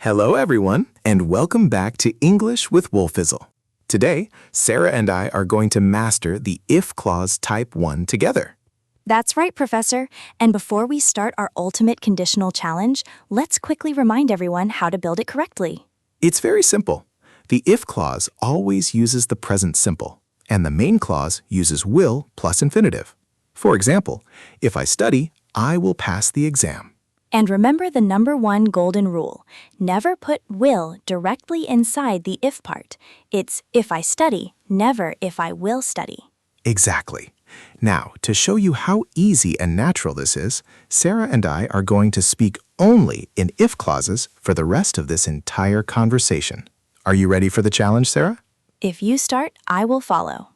Hello, everyone, and welcome back to English with Wolfizzle. Today, Sarah and I are going to master the if clause type 1 together. That's right, Professor. And before we start our ultimate conditional challenge, let's quickly remind everyone how to build it correctly. It's very simple. The if clause always uses the present simple, and the main clause uses will plus infinitive. For example, if I study, I will pass the exam. And remember the number one golden rule. Never put will directly inside the if part. It's if I study, never if I will study. Exactly. Now, to show you how easy and natural this is, Sarah and I are going to speak only in if clauses for the rest of this entire conversation. Are you ready for the challenge, Sarah? If you start, I will follow.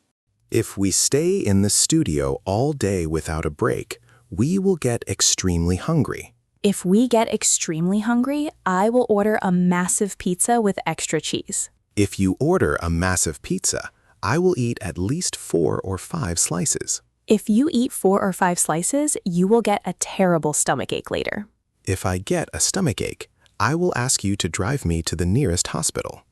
If we stay in the studio all day without a break, we will get extremely hungry. If we get extremely hungry, I will order a massive pizza with extra cheese. If you order a massive pizza, I will eat at least 4 or 5 slices. If you eat 4 or 5 slices, you will get a terrible stomachache later. If I get a stomachache, I will ask you to drive me to the nearest hospital.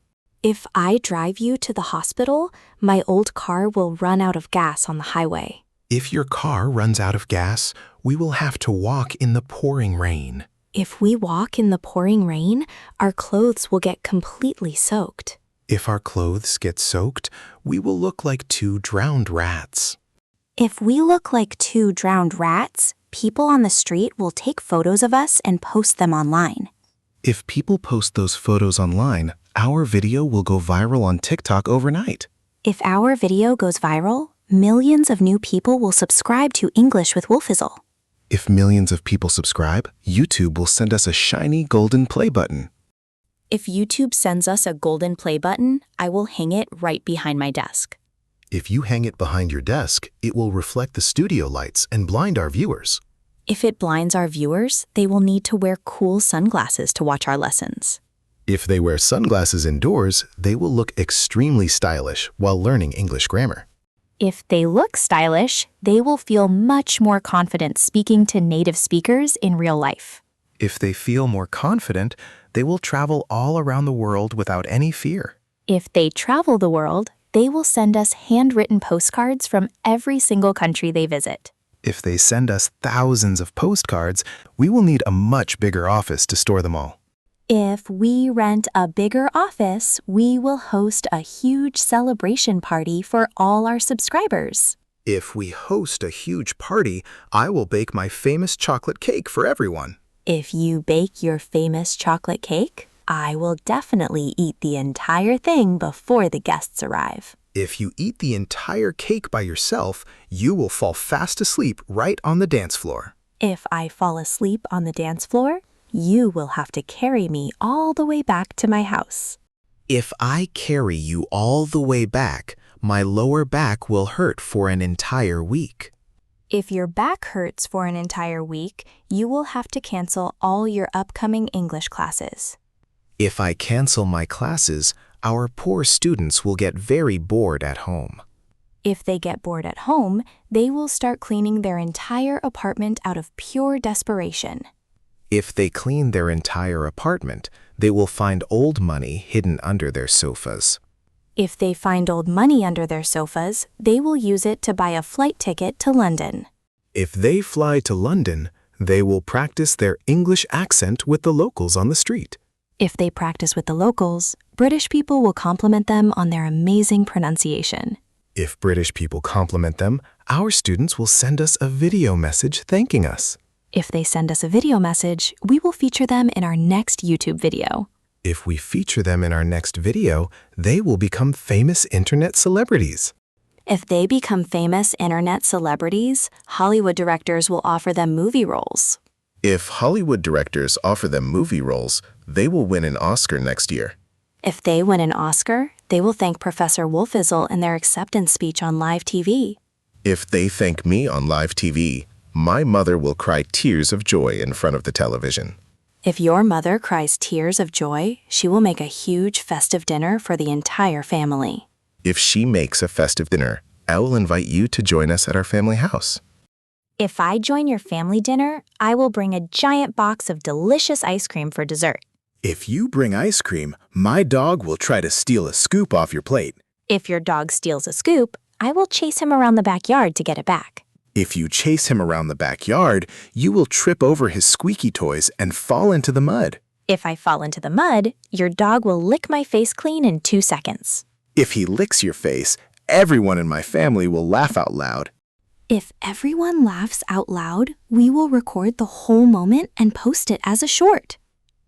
If I drive you to the hospital, my old car will run out of gas on the highway. If your car runs out of gas, we will have to walk in the pouring rain. If we walk in the pouring rain, our clothes will get completely soaked. If our clothes get soaked, we will look like 2 drowned rats. If we look like 2 drowned rats, people on the street will take photos of us and post them online. If people post those photos online, our video will go viral on TikTok overnight. If our video goes viral, millions of new people will subscribe to English with Wolfizzle. If millions of people subscribe, YouTube will send us a shiny golden play button. If YouTube sends us a golden play button, I will hang it right behind my desk. If you hang it behind your desk, it will reflect the studio lights and blind our viewers. If it blinds our viewers, they will need to wear cool sunglasses to watch our lessons. If they wear sunglasses indoors, they will look extremely stylish while learning English grammar. If they look stylish, they will feel much more confident speaking to native speakers in real life. If they feel more confident, they will travel all around the world without any fear. If they travel the world, they will send us handwritten postcards from every single country they visit. If they send us thousands of postcards, we will need a much bigger office to store them all. If we rent a bigger office, we will host a huge celebration party for all our subscribers. If we host a huge party, I will bake my famous chocolate cake for everyone. If you bake your famous chocolate cake, I will definitely eat the entire thing before the guests arrive. If you eat the entire cake by yourself, you will fall fast asleep right on the dance floor. If I fall asleep on the dance floor, you will have to carry me all the way back to my house. If I carry you all the way back, my lower back will hurt for an entire week. If your back hurts for an entire week, you will have to cancel all your upcoming English classes. If I cancel my classes, our poor students will get very bored at home. If they get bored at home, they will start cleaning their entire apartment out of pure desperation. If they clean their entire apartment, they will find old money hidden under their sofas. If they find old money under their sofas, they will use it to buy a flight ticket to London. If they fly to London, they will practice their English accent with the locals on the street. If they practice with the locals, British people will compliment them on their amazing pronunciation. If British people compliment them, our students will send us a video message thanking us. If they send us a video message, we will feature them in our next YouTube video. If we feature them in our next video, they will become famous internet celebrities. If they become famous internet celebrities, Hollywood directors will offer them movie roles. If Hollywood directors offer them movie roles, they will win an Oscar next year. If they win an Oscar, they will thank Professor Wolfizzle in their acceptance speech on live TV. If they thank me on live TV, my mother will cry tears of joy in front of the television. If your mother cries tears of joy, she will make a huge festive dinner for the entire family. If she makes a festive dinner, I will invite you to join us at our family house. If I join your family dinner, I will bring a giant box of delicious ice cream for dessert. If you bring ice cream, my dog will try to steal a scoop off your plate. If your dog steals a scoop, I will chase him around the backyard to get it back. If you chase him around the backyard, you will trip over his squeaky toys and fall into the mud. If I fall into the mud, your dog will lick my face clean in 2 seconds. If he licks your face, everyone in my family will laugh out loud. If everyone laughs out loud, we will record the whole moment and post it as a short.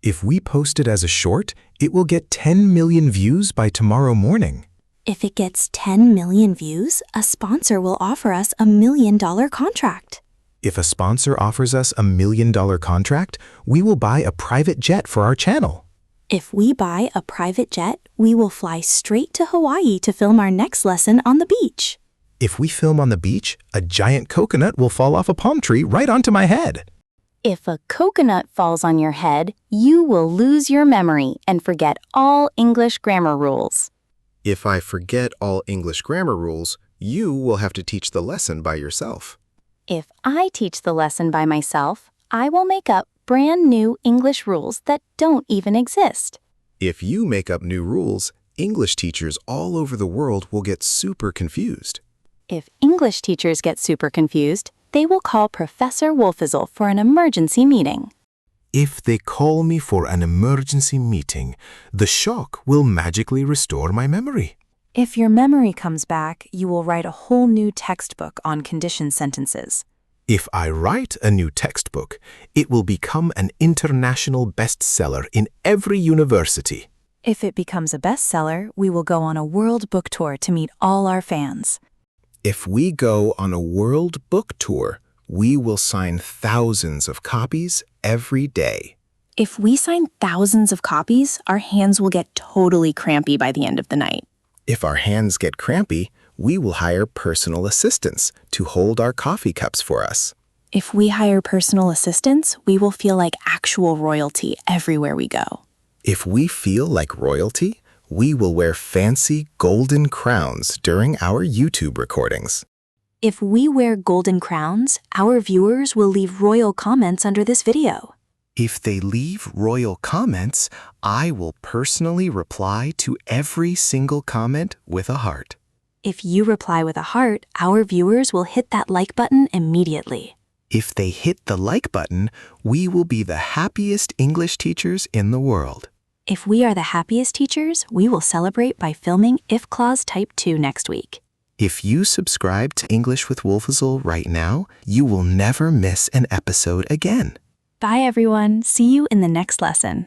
If we post it as a short, it will get 10 million views by tomorrow morning. If it gets 10 million views, a sponsor will offer us $1 million contract. If a sponsor offers us $1 million contract, we will buy a private jet for our channel. If we buy a private jet, we will fly straight to Hawaii to film our next lesson on the beach. If we film on the beach, a giant coconut will fall off a palm tree right onto my head. If a coconut falls on your head, you will lose your memory and forget all English grammar rules. If I forget all English grammar rules, you will have to teach the lesson by yourself. If I teach the lesson by myself, I will make up brand new English rules that don't even exist. If you make up new rules, English teachers all over the world will get super confused. If English teachers get super confused, they will call Professor Wolfizzle for an emergency meeting. If they call me for an emergency meeting, the shock will magically restore my memory. If your memory comes back, you will write a whole new textbook on conditioned sentences. If I write a new textbook, it will become an international bestseller in every university. If it becomes a bestseller, we will go on a world book tour to meet all our fans. If we go on a world book tour, we will sign thousands of copies every day. If we sign thousands of copies, our hands will get totally crampy by the end of the night. If our hands get crampy, we will hire personal assistants to hold our coffee cups for us. If we hire personal assistants, we will feel like actual royalty everywhere we go. If we feel like royalty, we will wear fancy golden crowns during our YouTube recordings. If we wear golden crowns, our viewers will leave royal comments under this video. If they leave royal comments, I will personally reply to every single comment with a heart. If you reply with a heart, our viewers will hit that like button immediately. If they hit the like button, we will be the happiest English teachers in the world. If we are the happiest teachers, we will celebrate by filming If Clause Type 2 next week. If you subscribe to English with Wolfizzle right now, you will never miss an episode again. Bye everyone, see you in the next lesson.